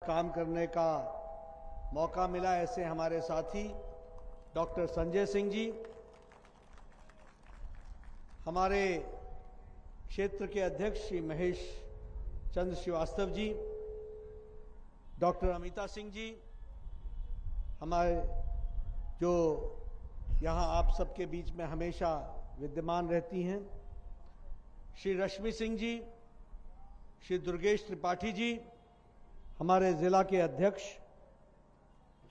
काम करने का मौका मिला। ऐसे हमारे साथी डॉक्टर संजय सिंह जी, हमारे क्षेत्र के अध्यक्ष श्री महेश चंद्र श्रीवास्तव जी, डॉक्टर अमिता सिंह जी, हमारे जो यहाँ आप सबके बीच में हमेशा विद्यमान रहती हैं, श्री रश्मि सिंह जी, श्री दुर्गेश त्रिपाठी जी, हमारे ज़िला के अध्यक्ष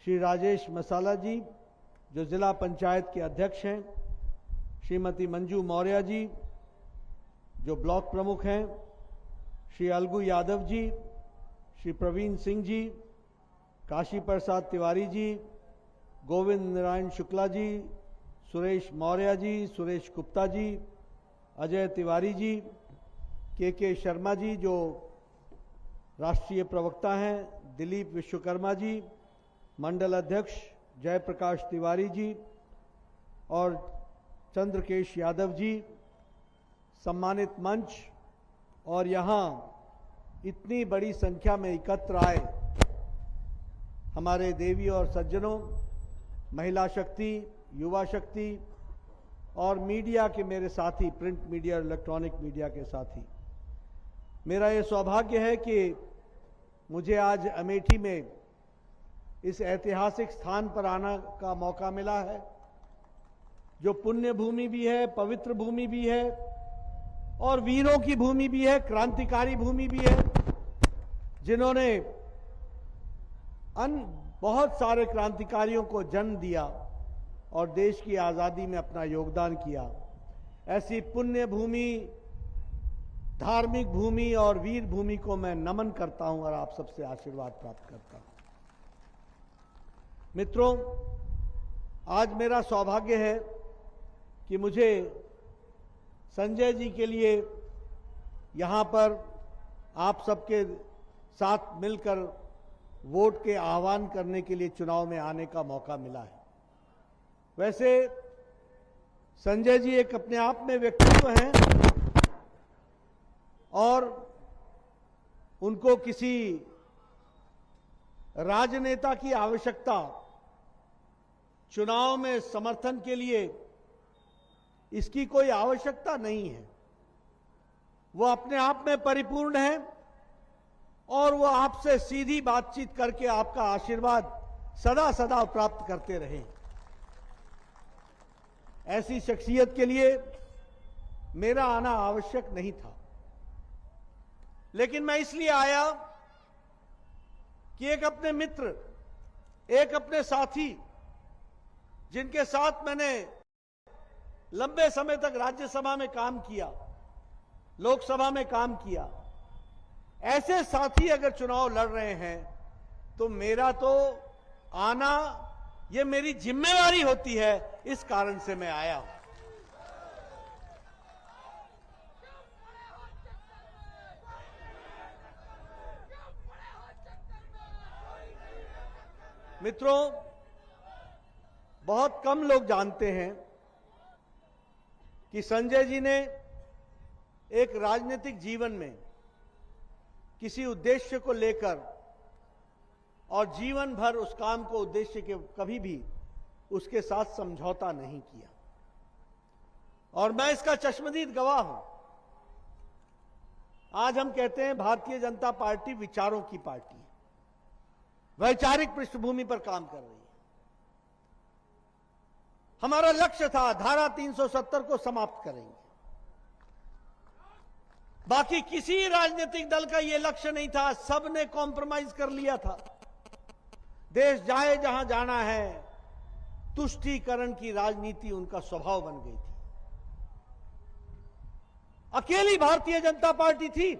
श्री राजेश मसाला जी, जो ज़िला पंचायत के अध्यक्ष हैं, श्रीमती मंजू मौर्य जी, जो ब्लॉक प्रमुख हैं, श्री अलगू यादव जी, श्री प्रवीण सिंह जी, काशी प्रसाद तिवारी जी, गोविंद नारायण शुक्ला जी, सुरेश मौर्य जी, सुरेश गुप्ता जी, अजय तिवारी जी, के शर्मा जी जो राष्ट्रीय प्रवक्ता हैं, दिलीप विश्वकर्मा जी, मंडल अध्यक्ष जयप्रकाश तिवारी जी और चंद्रकेश यादव जी, सम्मानित मंच और यहाँ इतनी बड़ी संख्या में एकत्र आए हमारे देवी और सज्जनों, महिला शक्ति, युवा शक्ति और मीडिया के मेरे साथी, प्रिंट मीडिया और इलेक्ट्रॉनिक मीडिया के साथी, मेरा ये सौभाग्य है कि मुझे आज अमेठी में इस ऐतिहासिक स्थान पर आने का मौका मिला है, जो पुण्य भूमि भी है, पवित्र भूमि भी है और वीरों की भूमि भी है, क्रांतिकारी भूमि भी है, जिन्होंने बहुत सारे क्रांतिकारियों को जन्म दिया और देश की आज़ादी में अपना योगदान किया। ऐसी पुण्य भूमि, धार्मिक भूमि और वीर भूमि को मैं नमन करता हूं और आप सबसे आशीर्वाद प्राप्त करता हूं। मित्रों, आज मेरा सौभाग्य है कि मुझे संजय जी के लिए यहां पर आप सबके साथ मिलकर वोट के आह्वान करने के लिए चुनाव में आने का मौका मिला है। वैसे संजय जी एक अपने आप में व्यक्तित्व हैं और उनको किसी राजनेता की आवश्यकता चुनाव में समर्थन के लिए इसकी कोई आवश्यकता नहीं है। वो अपने आप में परिपूर्ण है और वो आपसे सीधी बातचीत करके आपका आशीर्वाद सदा सदा प्राप्त करते रहे। ऐसी शख्सियत के लिए मेरा आना आवश्यक नहीं था, लेकिन मैं इसलिए आया कि एक अपने मित्र, एक अपने साथी, जिनके साथ मैंने लंबे समय तक राज्यसभा में काम किया, लोकसभा में काम किया, ऐसे साथी अगर चुनाव लड़ रहे हैं तो मेरा तो आना ये मेरी जिम्मेवारी होती है। इस कारण से मैं आया हूं। मित्रों, बहुत कम लोग जानते हैं कि संजय जी ने एक राजनीतिक जीवन में किसी उद्देश्य को लेकर और जीवन भर उस काम को उद्देश्य के कभी भी उसके साथ समझौता नहीं किया और मैं इसका चश्मदीद गवाह हूं। आज हम कहते हैं भारतीय जनता पार्टी विचारों की पार्टी है, वैचारिक पृष्ठभूमि पर काम कर रही है। हमारा लक्ष्य था धारा 370 को समाप्त करेंगे। बाकी किसी राजनीतिक दल का यह लक्ष्य नहीं था, सबने कॉम्प्रोमाइज कर लिया था। देश जाए जहां जाना है, तुष्टीकरण की राजनीति उनका स्वभाव बन गई थी। अकेली भारतीय जनता पार्टी थी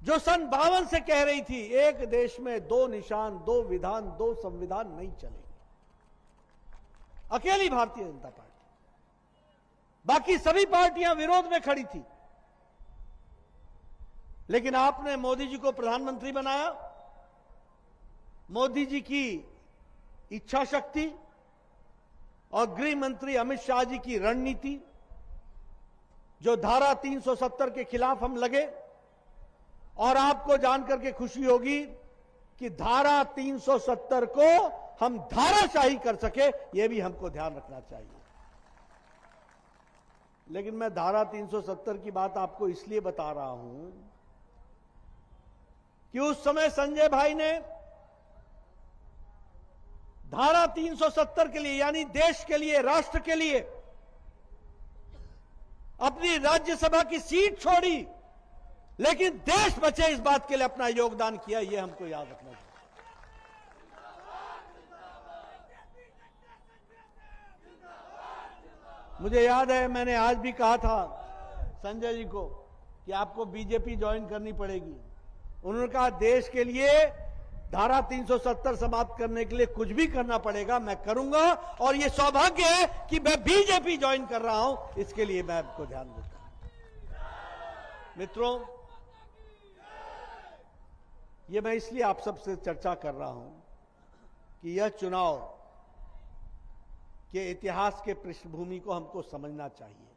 जो सन 52 से कह रही थी एक देश में दो निशान, दो विधान, दो संविधान नहीं चलेंगे। अकेली भारतीय जनता पार्टी, बाकी सभी पार्टियां विरोध में खड़ी थी। लेकिन आपने मोदी जी को प्रधानमंत्री बनाया। मोदी जी की इच्छा शक्ति और गृह मंत्री अमित शाह जी की रणनीति, जो धारा 370 के खिलाफ हम लगे और आपको जानकर के खुशी होगी कि धारा 370 को हम धाराशाही कर सके, यह भी हमको ध्यान रखना चाहिए। लेकिन मैं धारा 370 की बात आपको इसलिए बता रहा हूं कि उस समय संजय भाई ने धारा 370 के लिए, यानी देश के लिए, राष्ट्र के लिए अपनी राज्यसभा की सीट छोड़ी, लेकिन देश बचे इस बात के लिए अपना योगदान किया, यह हमको याद रखना चाहिए। मुझे याद है मैंने आज भी कहा था संजय जी को कि आपको बीजेपी ज्वाइन करनी पड़ेगी। उन्होंने कहा देश के लिए धारा 370 समाप्त करने के लिए कुछ भी करना पड़ेगा, मैं करूंगा, और ये सौभाग्य है कि मैं बीजेपी ज्वाइन कर रहा हूं, इसके लिए मैं आपको ध्यान देता हूं। मित्रों, ये मैं इसलिए आप सबसे चर्चा कर रहा हूं कि यह चुनाव के इतिहास के पृष्ठभूमि को हमको समझना चाहिए,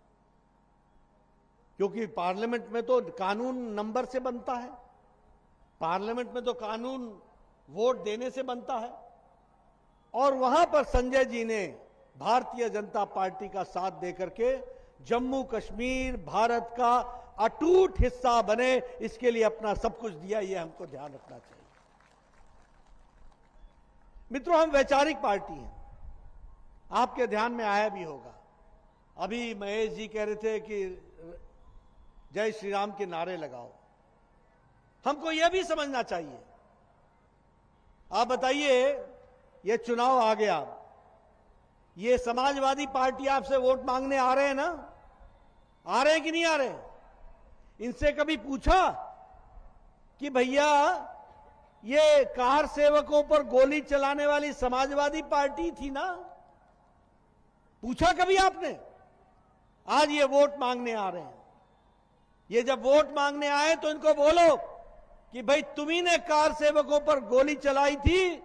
क्योंकि पार्लियामेंट में तो कानून नंबर से बनता है, पार्लियामेंट में तो कानून वोट देने से बनता है, और वहां पर संजय जी ने भारतीय जनता पार्टी का साथ देकर के जम्मू कश्मीर भारत का अटूट हिस्सा बने, इसके लिए अपना सब कुछ दिया, यह हमको ध्यान रखना चाहिए। मित्रों, हम वैचारिक पार्टी हैं, आपके ध्यान में आया भी होगा, अभी महेश जी कह रहे थे कि जय श्री राम के नारे लगाओ। हमको यह भी समझना चाहिए, आप बताइए, यह चुनाव आ गया, ये समाजवादी पार्टी आपसे वोट मांगने आ रहे हैं ना, आ रहे हैं कि नहीं आ रहे हैं? इनसे कभी पूछा कि भैया ये कार सेवकों पर गोली चलाने वाली समाजवादी पार्टी थी ना? पूछा कभी आपने? आज ये वोट मांगने आ रहे हैं। ये जब वोट मांगने आए तो इनको बोलो कि भाई तुम्ही ने कार सेवकों पर गोली चलाई थी,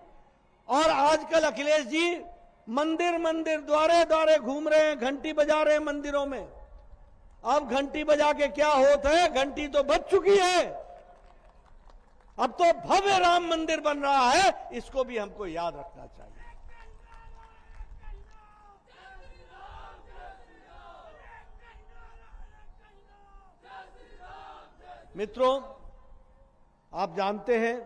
और आजकल अखिलेश जी मंदिर मंदिर द्वारे द्वारे घूम रहे हैं, घंटी बजा रहे हैं मंदिरों में। अब घंटी बजा के क्या होता है, घंटी तो बज चुकी है, अब तो भव्य राम मंदिर बन रहा है, इसको भी हमको याद रखना चाहिए। मित्रों, आप जानते हैं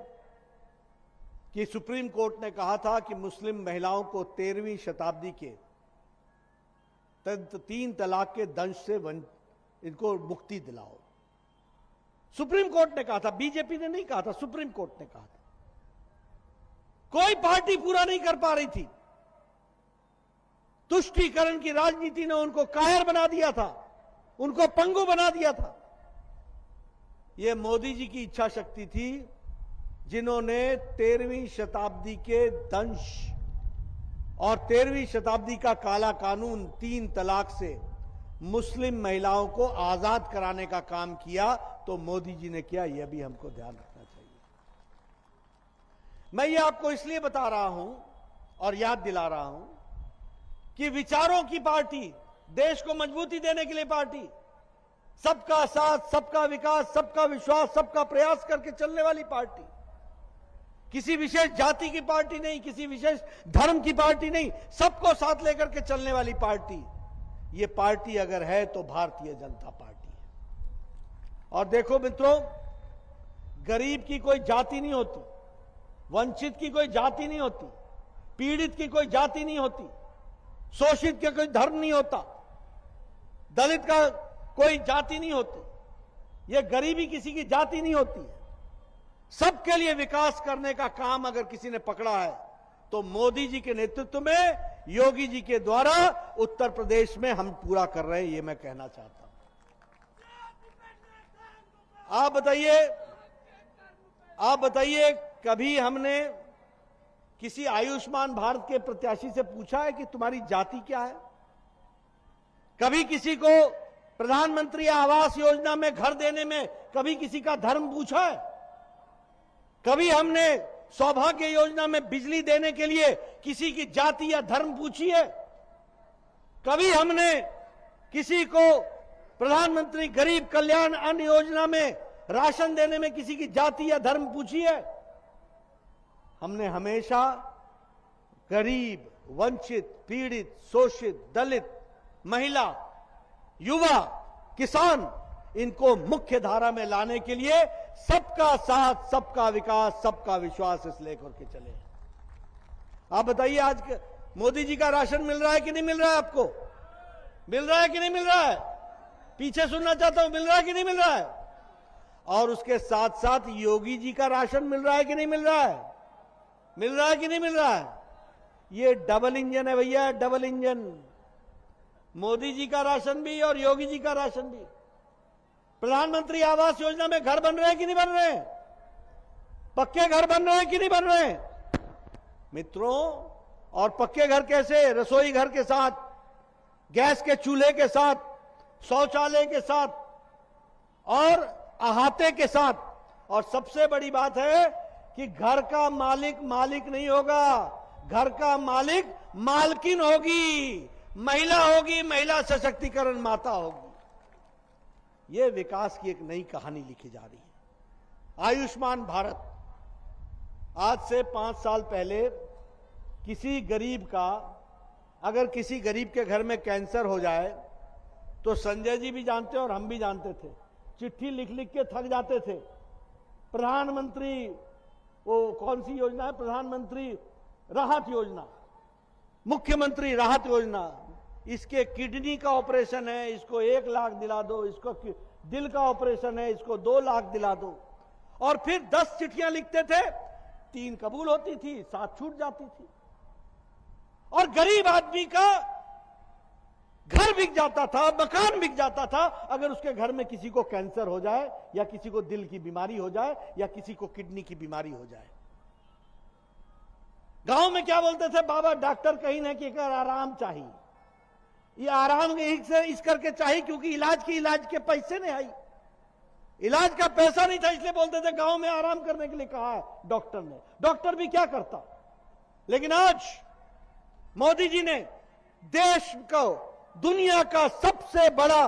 कि सुप्रीम कोर्ट ने कहा था कि मुस्लिम महिलाओं को 13वीं शताब्दी के 3 तलाक के दंश से इनको मुक्ति दिलाओ। सुप्रीम कोर्ट ने कहा था, बीजेपी ने नहीं कहा था, सुप्रीम कोर्ट ने कहा था। कोई पार्टी पूरा नहीं कर पा रही थी, तुष्टीकरण की राजनीति ने उनको कायर बना दिया था, उनको पंगु बना दिया था। यह मोदी जी की इच्छा शक्ति थी, जिन्होंने 13वीं शताब्दी के दंश और 13वीं शताब्दी का काला कानून 3 तलाक से मुस्लिम महिलाओं को आजाद कराने का काम किया, तो मोदी जी ने किया, यह भी हमको ध्यान रखना चाहिए। मैं ये आपको इसलिए बता रहा हूं और याद दिला रहा हूं कि विचारों की पार्टी, देश को मजबूती देने के लिए पार्टी, सबका साथ, सबका विकास, सबका विश्वास, सबका प्रयास करके चलने वाली पार्टी, किसी विशेष जाति की पार्टी नहीं, किसी विशेष धर्म की पार्टी नहीं, सबको साथ लेकर के चलने वाली पार्टी, ये पार्टी अगर है तो भारतीय जनता पार्टी है। और देखो मित्रों, गरीब की कोई जाति नहीं होती, वंचित की कोई जाति नहीं होती, पीड़ित की कोई जाति नहीं होती, शोषित का कोई धर्म नहीं होता, दलित का कोई जाति नहीं होती, ये गरीबी किसी की जाति नहीं होती है। सबके लिए विकास करने का काम अगर किसी ने पकड़ा है तो मोदी जी के नेतृत्व में, योगी जी के द्वारा उत्तर प्रदेश में हम पूरा कर रहे हैं, ये मैं कहना चाहता हूं। आप बताइए, कभी हमने किसी आयुष्मान भारत के प्रत्याशी से पूछा है कि तुम्हारी जाति क्या है? कभी किसी को प्रधानमंत्री आवास योजना में घर देने में कभी किसी का धर्म पूछा है? कभी हमने सौभाग्य योजना में बिजली देने के लिए किसी की जाति या धर्म पूछी है? कभी हमने किसी को प्रधानमंत्री गरीब कल्याण अन्न योजना में राशन देने में किसी की जाति या धर्म पूछी है? हमने हमेशा गरीब, वंचित, पीड़ित, शोषित, दलित, महिला, युवा, किसान, इनको मुख्य धारा में लाने के लिए सबका साथ, सबका विकास, सबका विश्वास इस लेकर के चले। आप बताइए, आज मोदी जी का राशन मिल रहा है कि नहीं मिल रहा है? आपको मिल रहा है कि नहीं मिल रहा है? पीछे सुनना चाहता हूं, मिल रहा है कि नहीं मिल रहा है? और उसके साथ साथ योगी जी का राशन मिल रहा है कि नहीं मिल रहा है? मिल रहा है कि नहीं मिल रहा है? ये डबल इंजन है भैया, डबल इंजन। मोदी जी का राशन भी और योगी जी का राशन भी। प्रधानमंत्री आवास योजना में घर बन रहे हैं कि नहीं बन रहे हैं? पक्के घर बन रहे हैं कि नहीं बन रहे हैं मित्रों? और पक्के घर कैसे? रसोई घर के साथ, गैस के चूल्हे के साथ, शौचालय के साथ और अहाते के साथ। और सबसे बड़ी बात है कि घर का मालिक मालिक नहीं होगा, घर का मालिक मालकिन होगी, महिला होगी, महिला सशक्तिकरण माता होगी। यह विकास की एक नई कहानी लिखी जा रही है। आयुष्मान भारत, आज से 5 साल पहले किसी गरीब का, अगर किसी गरीब के घर में कैंसर हो जाए तो संजय जी भी जानते और हम भी जानते थे, चिट्ठी लिख लिख के थक जाते थे। प्रधानमंत्री, वो कौन सी योजना है, प्रधानमंत्री राहत योजना, मुख्यमंत्री राहत योजना, इसके किडनी का ऑपरेशन है, इसको 1 लाख दिला दो, इसको दिल का ऑपरेशन है, इसको 2 लाख दिला दो। और फिर 10 चिट्ठियां लिखते थे, 3 कबूल होती थी, 7 छूट जाती थी। और गरीब आदमी का घर बिक जाता था, मकान बिक जाता था, अगर उसके घर में किसी को कैंसर हो जाए या किसी को दिल की बीमारी हो जाए या किसी को किडनी की बीमारी हो जाए। गांव में क्या बोलते थे, बाबा डॉक्टर कहीं ना कहीं कर आराम चाहिए। ये आराम इस करके चाहिए क्योंकि इलाज के पैसे नहीं आई, इलाज का पैसा नहीं था, इसलिए बोलते थे गांव में आराम करने के लिए कहा है डॉक्टर ने। डॉक्टर भी क्या करता। लेकिन आज मोदी जी ने देश को, दुनिया का सबसे बड़ा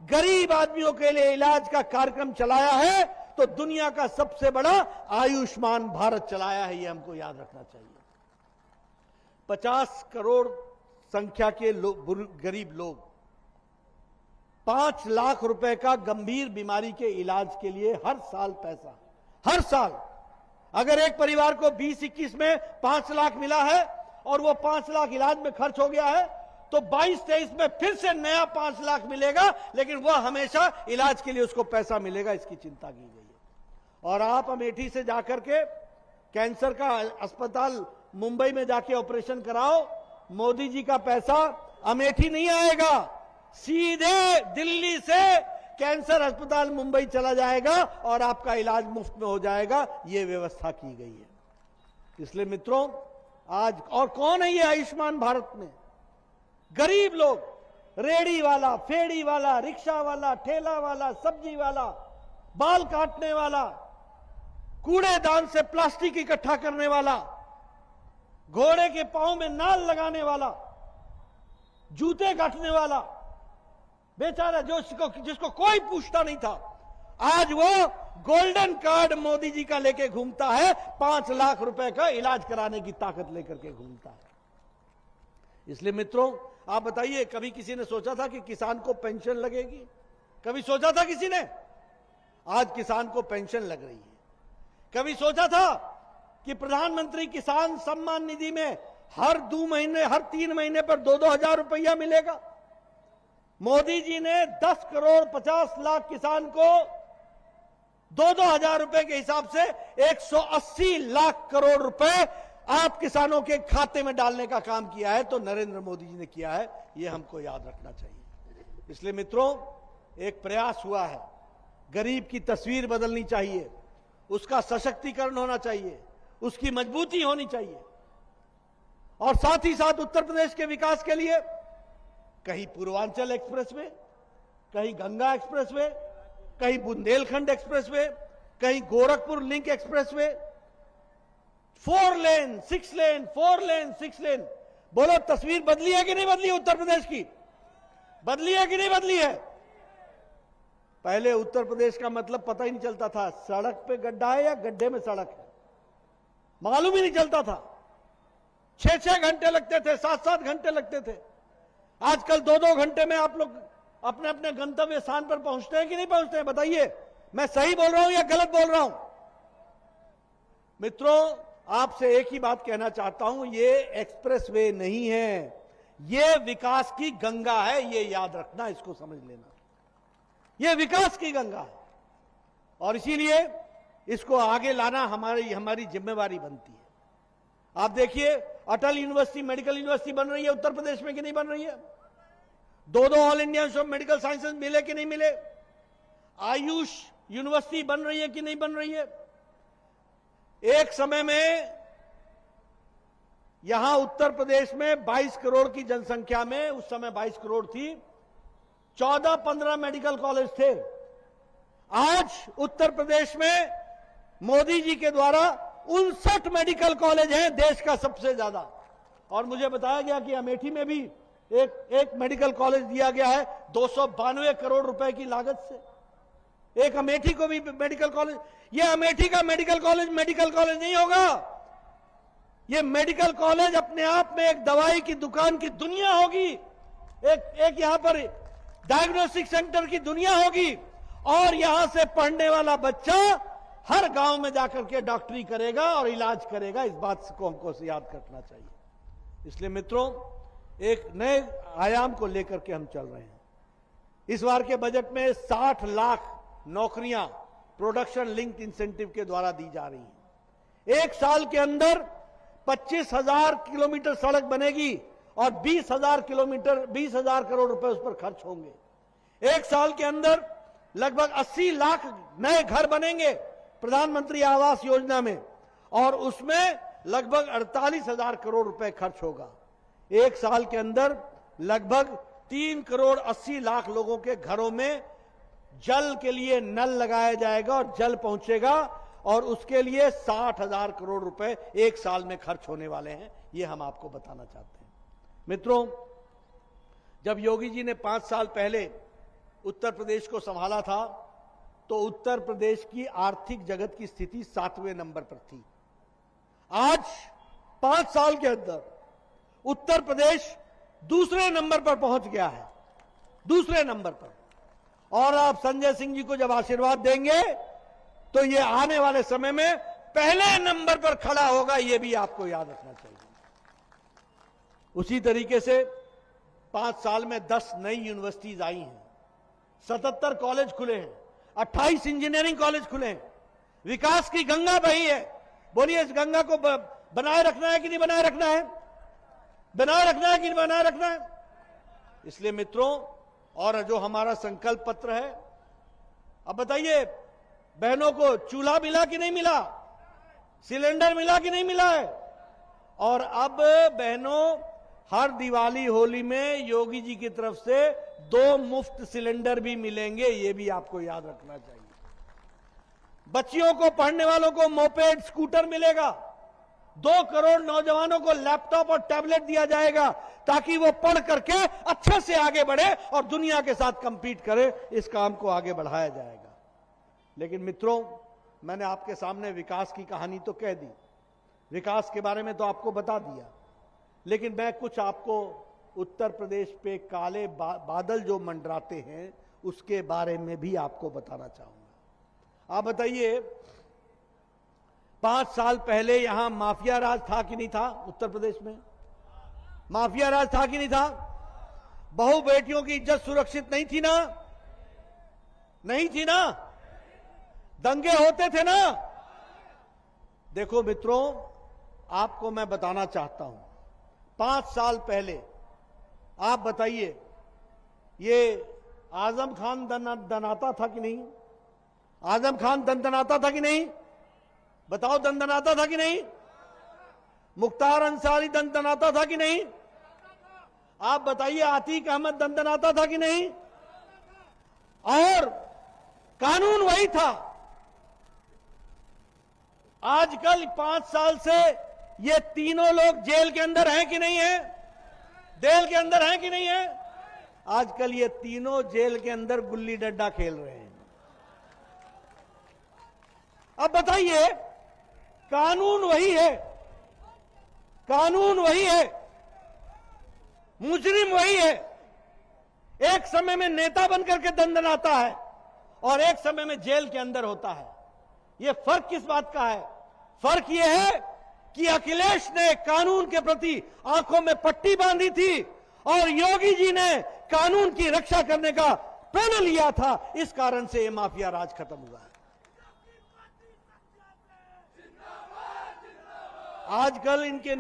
गरीब आदमियों के लिए इलाज का कार्यक्रम चलाया है, तो दुनिया का सबसे बड़ा आयुष्मान भारत चलाया है, यह हमको याद रखना चाहिए। 50 करोड़ संख्या के गरीब लोग 5 लाख रुपए का गंभीर बीमारी के इलाज के लिए हर साल पैसा, हर साल, अगर एक परिवार को 20-21 में 5 लाख मिला है और वो 5 लाख इलाज में खर्च हो गया है, तो 22-23 में फिर से नया 5 लाख मिलेगा, लेकिन वह हमेशा इलाज के लिए उसको पैसा मिलेगा, इसकी चिंता की गई है। और आप अमेठी से जाकर के कैंसर का अस्पताल मुंबई में जाके ऑपरेशन कराओ, मोदी जी का पैसा अमेठी नहीं आएगा, सीधे दिल्ली से कैंसर अस्पताल मुंबई चला जाएगा और आपका इलाज मुफ्त में हो जाएगा। यह व्यवस्था की गई है। इसलिए मित्रों, आज और कौन है ये आयुष्मान भारत में? गरीब लोग, रेड़ी वाला, फेड़ी वाला, रिक्शा वाला, ठेला वाला, सब्जी वाला, बाल काटने वाला, कूड़ेदान से प्लास्टिक इकट्ठा करने वाला, घोड़े के पांव में नाल लगाने वाला, जूते काटने वाला, बेचारा जिसको कोई पूछता नहीं था, आज वो गोल्डन कार्ड मोदी जी का लेके घूमता है, 5 लाख रुपए का इलाज कराने की ताकत लेकर के घूमता है। इसलिए मित्रों, आप बताइए, कभी किसी ने सोचा था कि किसान को पेंशन लगेगी? कभी सोचा था किसी ने? आज किसान को पेंशन लग रही है। कभी सोचा था कि प्रधानमंत्री किसान सम्मान निधि में हर 2 महीने, हर 3 महीने पर 2-2 हजार रुपया मिलेगा? मोदी जी ने 10 करोड़ 50 लाख किसान को 2-2 हजार रुपए के हिसाब से 180 लाख करोड़ रुपए आप किसानों के खाते में डालने का काम किया है, तो नरेंद्र मोदी जी ने किया है, यह हमको याद रखना चाहिए। इसलिए मित्रों, एक प्रयास हुआ है, गरीब की तस्वीर बदलनी चाहिए, उसका सशक्तिकरण होना चाहिए, उसकी मजबूती होनी चाहिए। और साथ ही साथ उत्तर प्रदेश के विकास के लिए कहीं पूर्वांचल एक्सप्रेसवे, कहीं गंगा एक्सप्रेसवे, कहीं बुंदेलखंड एक्सप्रेसवे, कहीं गोरखपुर लिंक एक्सप्रेसवे, 4 लेन, 6 लेन, 4 लेन, 6 लेन। बोलो, तस्वीर बदली है कि नहीं बदली है? उत्तर प्रदेश की बदली है कि नहीं बदली है? पहले उत्तर प्रदेश का मतलब पता ही नहीं चलता था, सड़क पे गड्ढा है या गड्ढे में सड़क है, मालूम ही नहीं चलता था। 6-6 घंटे लगते थे, 7-7 घंटे लगते थे। आजकल 2-2 घंटे में आप लोग अपने अपने गंतव्य स्थान पर पहुंचते हैं कि नहीं पहुंचते हैं? बताइए, मैं सही बोल रहा हूं या गलत बोल रहा हूं? मित्रों, आपसे एक ही बात कहना चाहता हूं, ये एक्सप्रेसवे नहीं है, ये विकास की गंगा है। ये याद रखना, इसको समझ लेना, ये विकास की गंगा है और इसीलिए इसको आगे लाना हमारी जिम्मेवारी बनती है। आप देखिए, अटल यूनिवर्सिटी, मेडिकल यूनिवर्सिटी बन रही है उत्तर प्रदेश में कि नहीं बन रही है? 2 all India institute of medical sciences मिले कि नहीं मिले? आयुष यूनिवर्सिटी बन रही है कि नहीं बन रही है? एक समय में यहां उत्तर प्रदेश में 22 करोड़ की जनसंख्या में, उस समय 22 करोड़ थी, 14-15 मेडिकल कॉलेज थे। आज उत्तर प्रदेश में मोदी जी के द्वारा 59 मेडिकल कॉलेज हैं, देश का सबसे ज्यादा। और मुझे बताया गया कि अमेठी में भी एक मेडिकल कॉलेज दिया गया है 292 करोड़ रुपए की लागत से। एक अमेठी को भी मेडिकल कॉलेज। यह अमेठी का मेडिकल कॉलेज नहीं होगा, यह मेडिकल कॉलेज अपने आप में एक दवाई की दुकान की दुनिया होगी, एक यहां पर डायग्नोस्टिक सेंटर की दुनिया होगी और यहां से पढ़ने वाला बच्चा हर गांव में जाकर के डॉक्टरी करेगा और इलाज करेगा। इस बात को हमको याद रखना चाहिए। इसलिए मित्रों, एक नए आयाम को लेकर के हम चल रहे हैं। इस बार के बजट में 60 लाख नौकरियां प्रोडक्शन लिंक्ड इंसेंटिव के द्वारा दी जा रही हैं। एक साल के अंदर 25,000 किलोमीटर सड़क बनेगी और 20,000 करोड़ रुपए उस पर खर्च होंगे। एक साल के अंदर लगभग 80 लाख नए घर बनेंगे प्रधानमंत्री आवास योजना में और उसमें लगभग 48,000 करोड़ रुपए खर्च होगा। एक साल के अंदर लगभग 3 करोड़ 80 लाख लोगों के घरों में जल के लिए नल लगाया जाएगा और जल पहुंचेगा और उसके लिए 60,000 करोड़ रुपए एक साल में खर्च होने वाले हैं। ये हम आपको बताना चाहते हैं। मित्रों, जब योगी जी ने 5 साल पहले उत्तर प्रदेश को संभाला था तो उत्तर प्रदेश की आर्थिक जगत की स्थिति 7वें नंबर पर थी। आज 5 साल के अंदर उत्तर प्रदेश दूसरे नंबर पर पहुंच गया है, दूसरे नंबर पर। और आप संजय सिंह जी को जब आशीर्वाद देंगे तो ये आने वाले समय में पहले नंबर पर खड़ा होगा, ये भी आपको याद रखना चाहिए। उसी तरीके से 5 साल में 10 नई यूनिवर्सिटीज आई हैं, 77 कॉलेज खुले हैं, 28 इंजीनियरिंग कॉलेज खुले हैं। विकास की गंगा बही है। बोलिए, इस गंगा को बनाए रखना है कि नहीं बनाए रखना है? बनाए रखना है कि नहीं बनाए रखना है? इसलिए मित्रों, और जो हमारा संकल्प पत्र है, अब बताइए, बहनों को चूल्हा मिला कि नहीं मिला? सिलेंडर मिला कि नहीं मिला है? और अब बहनों, हर दिवाली होली में योगी जी की तरफ से 2 मुफ्त सिलेंडर भी मिलेंगे, ये भी आपको याद रखना चाहिए। बच्चियों को, पढ़ने वालों को मोपेड, स्कूटर मिलेगा। 2 करोड़ नौजवानों को लैपटॉप और टैबलेट दिया जाएगा ताकि वो पढ़ करके अच्छे से आगे बढ़े और दुनिया के साथ कंपीट करे। इस काम को आगे बढ़ाया जाएगा। लेकिन मित्रों, मैंने आपके सामने विकास की कहानी तो कह दी, विकास के बारे में तो आपको बता दिया, लेकिन मैं कुछ आपको उत्तर प्रदेश पे काले बादल जो मंडराते हैं उसके बारे में भी आपको बताना चाहूंगा। आप बताइए, 5 साल पहले यहां माफिया राज था कि नहीं था? उत्तर प्रदेश में माफिया राज था कि नहीं था? बहू बेटियों की इज्जत सुरक्षित नहीं थी ना? नहीं थी ना? दंगे होते थे ना? देखो मित्रों, आपको मैं बताना चाहता हूं, 5 साल पहले आप बताइए, ये आजम खान दनाता था कि नहीं? आजम खान दनदनाता था कि नहीं? बताओ, दनदनाता था कि नहीं? मुख्तार अंसारी दनदनाता था कि नहीं? आप बताइए, आतिक अहमद दनदनाता था कि नहीं? और कानून वही था। आजकल 5 साल से ये तीनों लोग जेल के अंदर हैं कि नहीं है? जेल के अंदर हैं कि नहीं है? आजकल ये तीनों जेल के अंदर गुल्ली डंडा खेल रहे हैं। अब बताइए, कानून वही है, कानून वही है, मुजरिम वही है। एक समय में नेता बनकर के दंडनाता है और एक समय में जेल के अंदर होता है। यह फर्क किस बात का है? फर्क यह है कि अखिलेश ने कानून के प्रति आंखों में पट्टी बांधी थी और योगी जी ने कानून की रक्षा करने का प्रण लिया था। इस कारण से यह माफिया राज खत्म हुआ है। आजकल इनके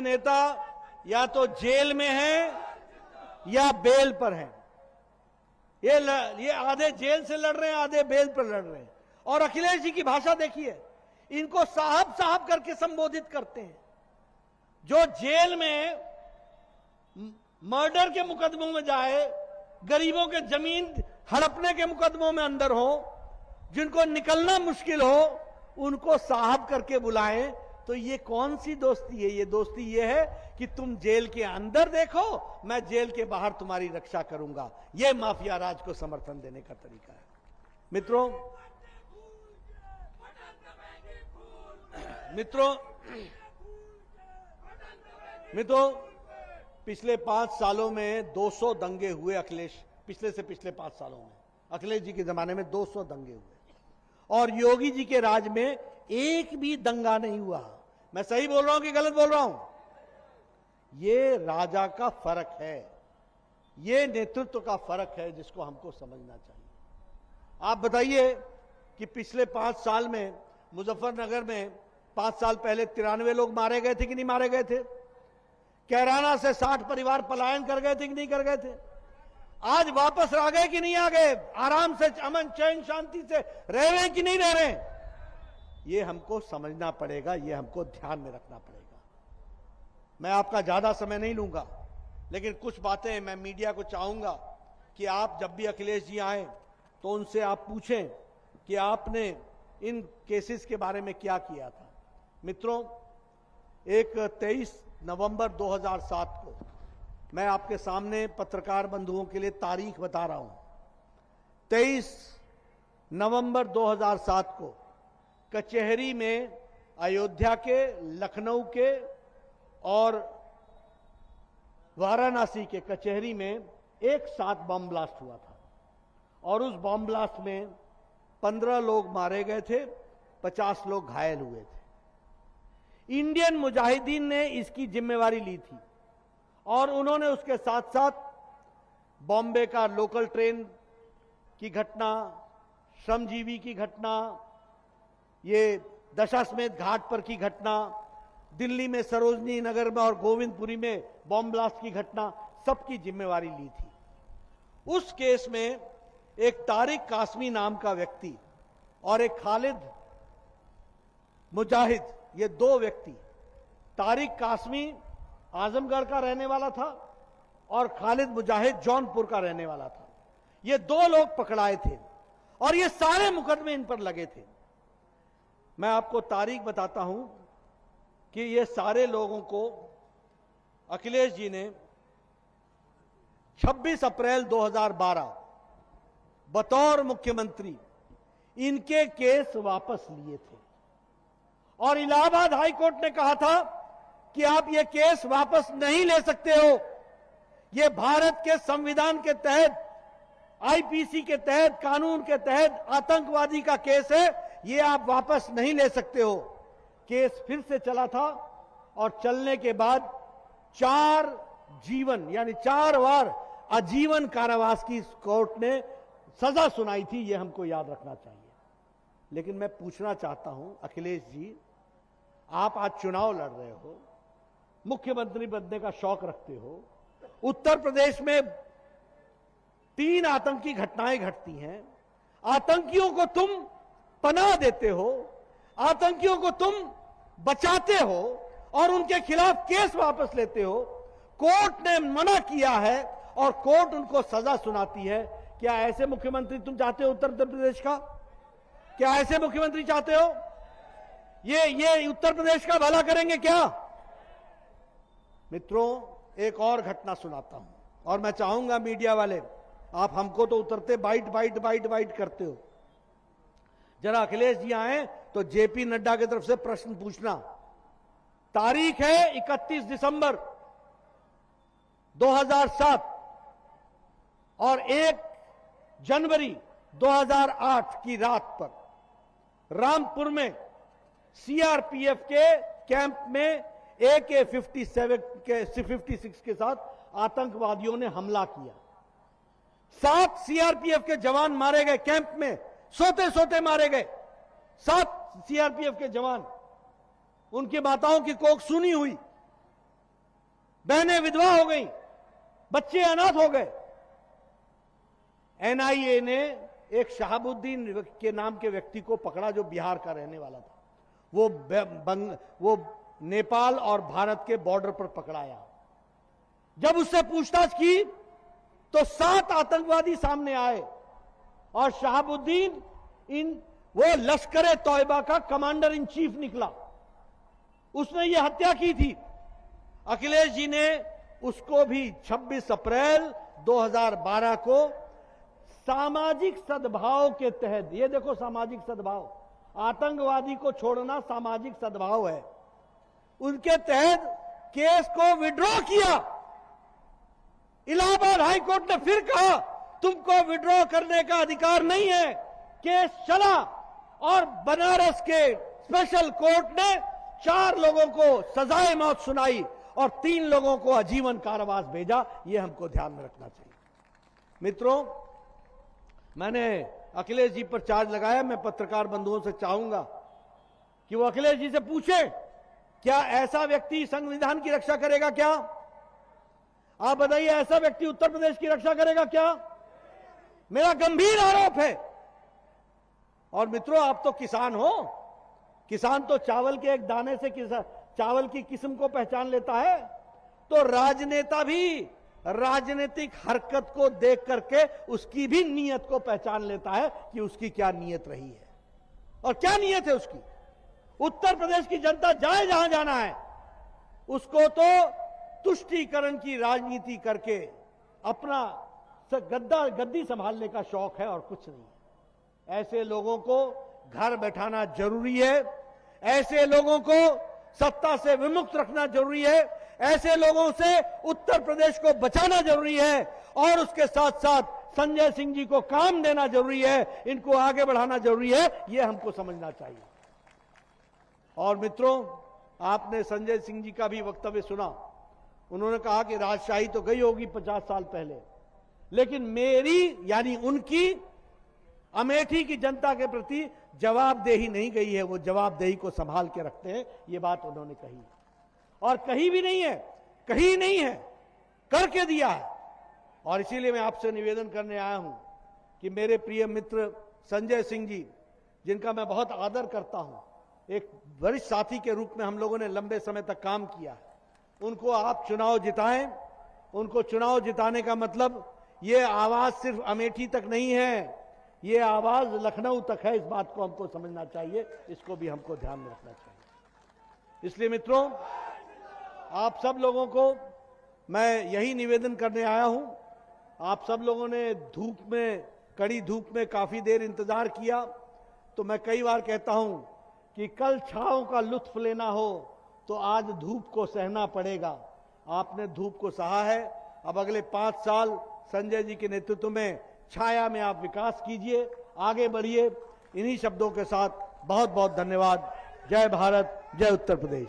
नेता या तो जेल में हैं या बेल पर हैं। ये आधे जेल से लड़ रहे हैं, आधे बेल पर लड़ रहे हैं। और अखिलेश जी की भाषा देखिए, इनको साहब साहब करके संबोधित करते हैं। जो जेल में मर्डर के मुकदमों में जाए, गरीबों के जमीन हड़पने के मुकदमों में अंदर हो, जिनको निकलना मुश्किल हो, उनको साहब करके बुलाएं। तो ये कौन सी दोस्ती है? ये दोस्ती ये है कि तुम जेल के अंदर देखो, मैं जेल के बाहर तुम्हारी रक्षा करूंगा। ये माफिया राज को समर्थन देने का तरीका है। मित्रों, पिछले 5 सालों में 200 दंगे हुए। पिछले 5 सालों में अखिलेश जी के जमाने में 200 दंगे हुए और योगी जी के राज में एक भी दंगा नहीं हुआ। मैं सही बोल रहा हूं कि गलत बोल रहा हूं? ये राजा का फर्क है, ये नेतृत्व का फर्क है, जिसको हमको समझना चाहिए। आप बताइए कि पिछले 5 साल में मुजफ्फरनगर में 5 साल पहले 93 लोग मारे गए थे कि नहीं मारे गए थे? कैराना से 60 परिवार पलायन कर गए थे कि नहीं कर गए थे? आज वापस आ गए कि नहीं आ गए? आराम से, अमन चैन शांति से रह रहे हैं कि नहीं रह रहे हैं? ये हमको समझना पड़ेगा, ये हमको ध्यान में रखना पड़ेगा। मैं आपका ज्यादा समय नहीं लूंगा, लेकिन कुछ बातें मैं मीडिया को चाहूंगा कि आप जब भी अखिलेश जी आए तो उनसे आप पूछें कि आपने इन केसेस के बारे में क्या किया था। मित्रों, एक 23 नवंबर 2007 को मैं आपके सामने पत्रकार बंधुओं के लिए तारीख बता रहा हूं। 23 नवंबर 2007 को कचहरी में, अयोध्या के, लखनऊ के और वाराणसी के कचहरी में एक साथ बम ब्लास्ट हुआ था और उस बम ब्लास्ट में 15 लोग मारे गए थे, 50 लोग घायल हुए थे। इंडियन मुजाहिदीन ने इसकी जिम्मेवारी ली थी और उन्होंने उसके साथ साथ बॉम्बे का लोकल ट्रेन की घटना, श्रमजीवी की घटना, ये दशाश्वमेध घाट पर की घटना, दिल्ली में सरोजनी नगर में और गोविंदपुरी में बॉम्ब ब्लास्ट की घटना, सबकी जिम्मेवारी ली थी। उस केस में एक तारिक कासमी नाम का व्यक्ति और एक खालिद मुजाहिद, ये 2 व्यक्ति, तारिक कासमी आजमगढ़ का रहने वाला था और खालिद मुजाहिद जौनपुर का रहने वाला था। ये 2 लोग पकड़ाए थे और ये सारे मुकदमे इन पर लगे थे। मैं आपको तारीख बताता हूं कि ये सारे लोगों को अखिलेश जी ने 26 अप्रैल 2012 बतौर मुख्यमंत्री इनके केस वापस लिए थे और इलाहाबाद हाई कोर्ट ने कहा था कि आप ये केस वापस नहीं ले सकते हो, ये भारत के संविधान के तहत, आईपीसी के तहत, कानून के तहत आतंकवादी का केस है, ये आप वापस नहीं ले सकते हो। केस फिर से चला था और चलने के बाद 4 जीवन यानी 4 बार आजीवन कारावास की कोर्ट ने सजा सुनाई थी, ये हमको याद रखना चाहिए। लेकिन मैं पूछना चाहता हूं अखिलेश जी, आप आज चुनाव लड़ रहे हो, मुख्यमंत्री बनने का शौक रखते हो, उत्तर प्रदेश में 3 आतंकी घटनाएं घटती हैं, आतंकियों को तुम पनाह देते हो, आतंकियों को तुम बचाते हो और उनके खिलाफ केस वापस लेते हो। कोर्ट ने मना किया है और कोर्ट उनको सजा सुनाती है। क्या ऐसे मुख्यमंत्री तुम चाहते हो उत्तर प्रदेश का? क्या ऐसे मुख्यमंत्री चाहते हो? ये उत्तर प्रदेश का भला करेंगे क्या? मित्रों, एक और घटना सुनाता हूं और मैं चाहूंगा मीडिया वाले आप हमको तो उतरते बाइट बाइट बाइट बाइट करते हो। जरा अखिलेश जी आए तो जेपी नड्डा की तरफ से प्रश्न पूछना। तारीख है 31 दिसंबर 2007 और 1 जनवरी 2008 की रात पर रामपुर में सीआरपीएफ के कैंप में AK-56 के साथ आतंकवादियों ने हमला किया। 7 सीआरपीएफ के जवान मारे गए, कैंप में सोते सोते मारे गए 7 सीआरपीएफ के जवान। उनकी माताओं की कोख सूनी हुई, बहनें विधवा हो गई, बच्चे अनाथ हो गए। एनआईए ने एक शहाबुद्दीन के नाम के व्यक्ति को पकड़ा जो बिहार का रहने वाला था। वो नेपाल और भारत के बॉर्डर पर पकड़ाया। जब उससे पूछताछ की तो 7 आतंकवादी सामने आए और शहाबुद्दीन वो लश्कर तौयबा का कमांडर इन चीफ निकला। उसने ये हत्या की थी। अखिलेश जी ने उसको भी 26 अप्रैल 2012 को सामाजिक सद्भाव के तहत, ये देखो सामाजिक सद्भाव, आतंकवादी को छोड़ना सामाजिक सद्भाव है, उनके तहत केस को विड्रॉ किया। इलाहाबाद हाई कोर्ट ने फिर कहा तुमको विड्रॉ करने का अधिकार नहीं है। केस चला और बनारस के स्पेशल कोर्ट ने 4 लोगों को सजाए मौत सुनाई और 3 लोगों को आजीवन कारावास भेजा। यह हमको ध्यान में रखना चाहिए। मित्रों, मैंने अखिलेश जी पर चार्ज लगाया। मैं पत्रकार बंधुओं से चाहूंगा कि वो अखिलेश जी से पूछे, क्या ऐसा व्यक्ति संविधान की रक्षा करेगा? क्या आप बताइए, ऐसा व्यक्ति उत्तर प्रदेश की रक्षा करेगा क्या? मेरा गंभीर आरोप है। और मित्रों, आप तो किसान हो। किसान तो चावल के एक दाने से चावल की किस्म को पहचान लेता है। तो राजनेता भी राजनीतिक हरकत को देख करके उसकी भी नीयत को पहचान लेता है कि उसकी क्या नीयत रही है और क्या नीयत है उसकी। उत्तर प्रदेश की जनता जाए जहां जाना है, उसको तो तुष्टीकरण की राजनीति करके अपना गद्दी संभालने का शौक है और कुछ नहीं है। ऐसे लोगों को घर बैठाना जरूरी है। ऐसे लोगों को सत्ता से विमुक्त रखना जरूरी है। ऐसे लोगों से उत्तर प्रदेश को बचाना जरूरी है और उसके साथ साथ संजय सिंह जी को काम देना जरूरी है। इनको आगे बढ़ाना जरूरी है। यह हमको समझना चाहिए। और मित्रों, आपने संजय सिंह जी का भी वक्तव्य सुना। उन्होंने कहा कि राजशाही तो गई होगी 50 साल पहले, लेकिन मेरी यानी उनकी अमेठी की जनता के प्रति जवाबदेही नहीं गई है। वो जवाबदेही को संभाल के रखते हैं। ये बात उन्होंने कही और कहीं भी नहीं है, कहीं नहीं है, करके दिया है। और इसीलिए मैं आपसे निवेदन करने आया हूं कि मेरे प्रिय मित्र संजय सिंह जी, जिनका मैं बहुत आदर करता हूं, एक वरिष्ठ साथी के रूप में हम लोगों ने लंबे समय तक काम किया है, उनको आप चुनाव जिताएं। उनको चुनाव जिताने का मतलब ये आवाज सिर्फ अमेठी तक नहीं है, ये आवाज लखनऊ तक है। इस बात को हमको समझना चाहिए। इसको भी हमको ध्यान में रखना चाहिए। इसलिए मित्रों, आप सब लोगों को मैं यही निवेदन करने आया हूं। आप सब लोगों ने धूप में, कड़ी धूप में काफी देर इंतजार किया। तो मैं कई बार कहता हूं कि कल छांव का लुत्फ लेना हो तो आज धूप को सहना पड़ेगा। आपने धूप को सहा है। अब अगले 5 साल संजय जी के नेतृत्व में छाया में आप विकास कीजिए, आगे बढ़िए। इन्हीं शब्दों के साथ बहुत बहुत धन्यवाद। जय भारत, जय उत्तर प्रदेश।